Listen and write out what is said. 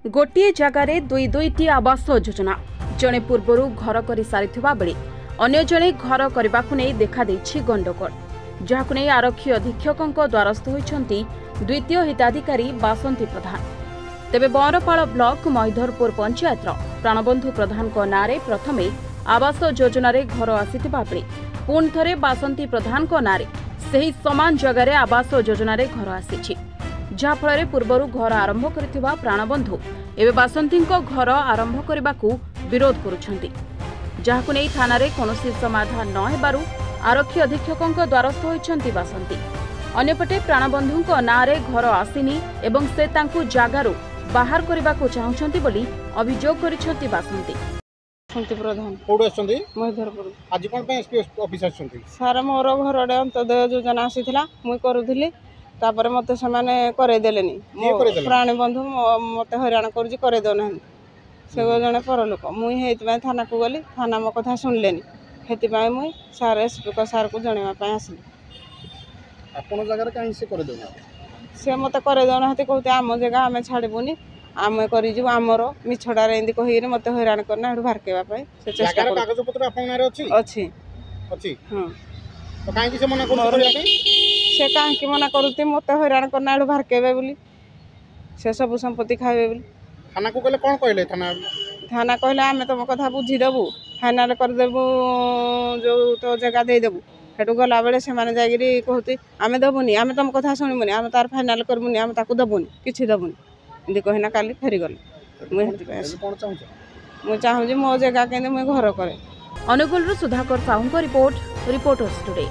गोटे जगार दुई दुईटी आवास योजना जड़े पूर्वर घर कर सारी बेले अन्य जड़े घर करने को नहीं देखा गंडगोल जहां नहीं आरक्षी अधीक्षकों द्वारस्थ होती द्वितीय हिताधिकारी बासंती प्रधान। तेबे बरपाल ब्लॉक महिधरपुर पंचायत प्राणबंधु प्रधान नाँ प्रथमे आवास योजन घर आसीथिबा बेले पुणी थरे बासंती प्रधान नाँ सही समान जगार आवास योजन घर आसी जहाँफल पूर्वर घर आरंभ कर प्राणबंधु एवं बासंती घर आरंभ करने को विरोध करुछंती जहां नहीं थाना कौन समाधान न हेबारु आरक्षी अधीक्षकों द्वारस्थ होती बासंती। अन्यपटे प्राणबंधु नाँ घर आसीनी एवं से तांकु जागारु बाहर करने को चाहते बोली अभियोग करिसेंती बासंती। प्रधान महिधरपुर आज कोन पे एसपी ऑफिस आछंती सारा मोर घरडे अंत्योदय योजना आसीथिला मुई करूथिली तापर मते समाने करे देलेनी प्राणी बंधु मते हैरान करूची करे दो ना से जने पर लोक मुई हेतबा थाना को गली थाना मो कथा सुनलेनी हेतबा मुई सार एसपी को सार को जणेवा पय आसली आपण जगह काई से करे दो से मते करे दो ना कहते आम जगह आम छाड़बुनी आम करी जीव आमर मिछड़ा रे इंदी कहि मते हैरान करना हेडु भारकेबा पय से चेष्टा कर कागज पत्र आपण नारे अछि अछि अछि हां तो काई से मना कर से कहीं मना करुती मत हैरान करना एडू भारकेबे बोली से सब संपत्ति खाइबे बोली थाना को गले कौन कहले थाना कहले आमे तुम कथा बुझीदेबू फाइनाल करदेबू जो तो जगह देदेबू हेटू गला बेले से माने जागिरी कहती आमे दबुनी आमे तुम कथा शुणमुनी आमे तार फाइनाल करमुनी आमे ताकू दबुनी किछि दबुनी इंदी कहना काली फेरी गले मुई हेति पास कोन चाहू मुई चाहू जे मो जगह केने मुई घर करे। Angul Sudhakar Sahu report reporters today.